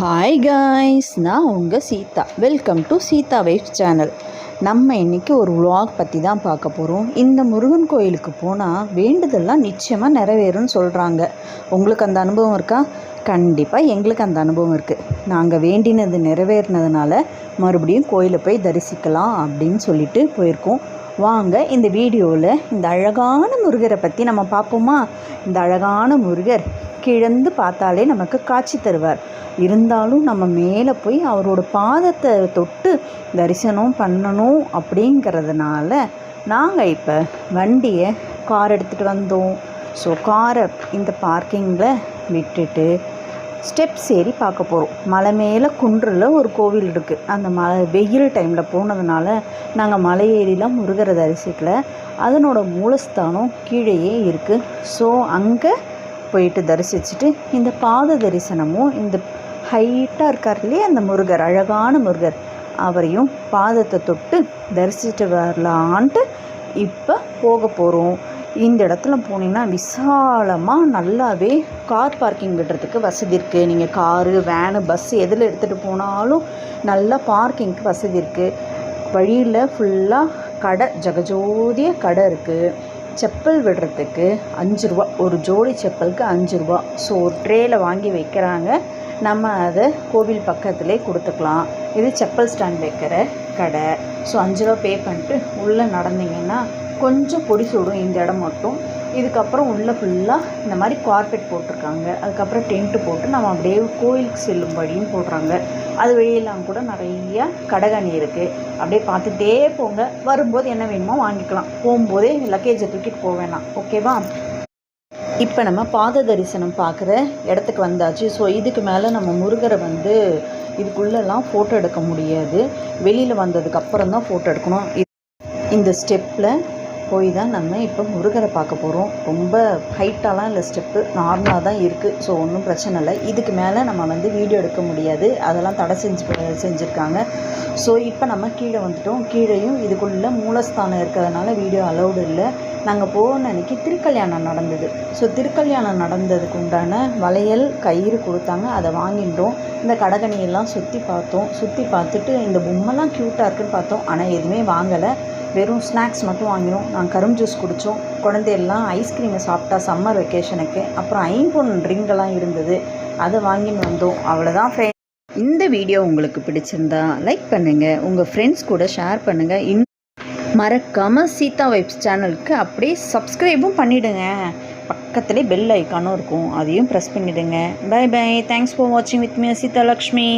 Hi guys, நான் உங்கள் Seetha. Welcome to Seetha wife channel. நம்ம இன்றைக்கி ஒரு vlog பற்றி தான் பார்க்க போகிறோம். இந்த முருகன் கோயிலுக்கு போனால் வேண்டுதல்லாம் நிச்சயமாக நிறைவேறும்னு சொல்கிறாங்க. உங்களுக்கு அந்த அனுபவம் இருக்கா? கண்டிப்பாக எங்களுக்கு அந்த அனுபவம் இருக்குது. நாங்கள் வேண்டினது நிறைவேறினதுனால மறுபடியும் கோயிலை போய் தரிசிக்கலாம் அப்படின்னு சொல்லிட்டு போயிருக்கோம். வாங்க இந்த வீடியோவில் இந்த அழகான முருகரை பற்றி நம்ம பார்ப்போமா? இந்த அழகான முருகர் கிழந்து பார்த்தாலே நமக்கு காட்சி தருவார். இருந்தாலும் நம்ம மேலே போய் அவரோட பாதத்தை தொட்டு தரிசனம் பண்ணணும் அப்படிங்கிறதுனால நாங்கள் இப்போ கார் எடுத்துகிட்டு வந்தோம். ஸோ காரை இந்த பார்க்கிங்கில் விட்டுட்டு ஸ்டெப்ஸ் ஏறி பார்க்க போகிறோம். மலை மேலே குன்றில் ஒரு கோவில் இருக்குது. அந்த வெயில் டைமில் போனதுனால நாங்கள் மலை ஏறிலாம் முருகரை தரிசிக்கல. அதனோட மூலஸ்தானம் கீழேயே இருக்குது. ஸோ அங்கே போயிட்டு தரிசிச்சுட்டு இந்த பாத தரிசனமும் இந்த ஹைட்டாக இருக்கார் இல்லையா அந்த முருகர், அழகான முருகர், அவரையும் பாதத்தை தொட்டு தரிசிச்சுட்டு வரலான்ட்டு இப்போ போக போகிறோம். இந்த இடத்துல போனீங்கன்னா விசாலமாக நல்லாவே கார் பார்க்கிங் விடுறதுக்கு வசதி இருக்குது. நீங்கள் காரு, வேனு, பஸ்ஸு எதில் எடுத்துகிட்டு போனாலும் நல்லா பார்க்கிங்க்கு வசதி இருக்குது. வழியில் ஃபுல்லாக கடை, ஜெகஜோதியாக கடை இருக்குது. செப்பல் விடுறதுக்கு 5 ரூபா, ஒரு ஜோடி செப்பலுக்கு 5 ரூபா. ஸோ ஒரு ட்ரேயில் வாங்கி வைக்கிறாங்க. நம்ம அதை கோவில் பக்கத்துலேயே கொடுத்துக்கலாம். இது செப்பல் ஸ்டாண்ட் வைக்கிற கடை. ஸோ 5 ரூபா பே பண்ணிட்டு உள்ளே நடந்தீங்கன்னா கொஞ்சம் பொடி சுடும் இந்த இடம் மட்டும். இதுக்கப்புறம் உள்ளே ஃபுல்லாக இந்த மாதிரி கார்பெட் போட்டிருக்காங்க. அதுக்கப்புறம் டென்ட்டு போட்டு நம்ம அப்படியே கோயிலுக்கு செல்லும்படியும் போடுறாங்க. அது வெளியெல்லாம் கூட நிறையா கடைகணி இருக்குது. அப்படியே பார்த்துட்டே போங்க. வரும்போது என்ன வேணுமோ வாங்கிக்கலாம். போகும்போதே லக்கேஜை தூக்கிட்டு போக வேணாம். ஓகேவா? இப்போ நம்ம பாத தரிசனம் பார்க்குற இடத்துக்கு வந்தாச்சு. ஸோ இதுக்கு மேலே நம்ம முருகரை இதுக்குள்ளெல்லாம் ஃபோட்டோ எடுக்க முடியாது. வெளியில் வந்ததுக்கப்புறம் தான் ஃபோட்டோ எடுக்கணும். இந்த ஸ்டெப்பில் போய் தான் நம்ம இப்போ முருகரை பார்க்க போகிறோம். ரொம்ப ஹைட்டாலாம் இல்லை, ஸ்டெப்பு நார்மலாக தான் இருக்குது. ஸோ ஒன்றும் பிரச்சனை இல்லை. இதுக்கு மேலே நம்ம வீடியோ எடுக்க முடியாது. அதெல்லாம் தடை செஞ்சுருக்காங்க. ஸோ இப்போ நம்ம கீழே வந்துட்டோம். கீழேயும் இதுக்குள்ளே மூலஸ்தானம் இருக்கிறதுனால வீடியோ அலௌடு இல்லை. நாங்கள் போன அன்றைக்கி திருக்கல்யாணம் நடந்தது. ஸோ திருக்கல்யாணம் நடந்ததுக்கு உண்டான வளையல் கயிறு கொடுத்தாங்க. அதை வாங்கிட்டோம். இந்த கடகணியெல்லாம் சுற்றி பார்த்தோம். சுற்றி பார்த்துட்டு இந்த பொம்மைலாம் க்யூட்டாக இருக்குதுன்னு பார்த்தோம். ஆனால் எதுவுமே வாங்கலை. வெறும் ஸ்நாக்ஸ் மட்டும் வாங்கினோம். நாங்கள் கரும்பு ஜூஸ் குடித்தோம். குழந்தையெல்லாம் ஐஸ்கிரீமை சாப்பிட்டா சம்மர் வெக்கேஷனுக்கு. அப்புறம் ஐம்பொன் ட்ரிங்கெல்லாம் இருந்தது, அதை வாங்கின்னு வந்தோம். அவ்வளோதான் ஃப்ரெண்ட். இந்த வீடியோ உங்களுக்கு பிடிச்சிருந்தா லைக் பண்ணுங்கள், உங்கள் ஃப்ரெண்ட்ஸ் கூட ஷேர் பண்ணுங்கள். மறக்காமல் சீதா வைப்ஸ் சேனலுக்கு அப்படியே சப்ஸ்கிரைபும் பண்ணிவிடுங்க. பக்கத்துலேயே பெல் ஐக்கானும் இருக்கும், அதையும் ப்ரெஸ் பண்ணிவிடுங்க. Bye bye. தேங்க்ஸ் ஃபார் வாட்சிங் வித் மீ சீதா லக்ஷ்மி.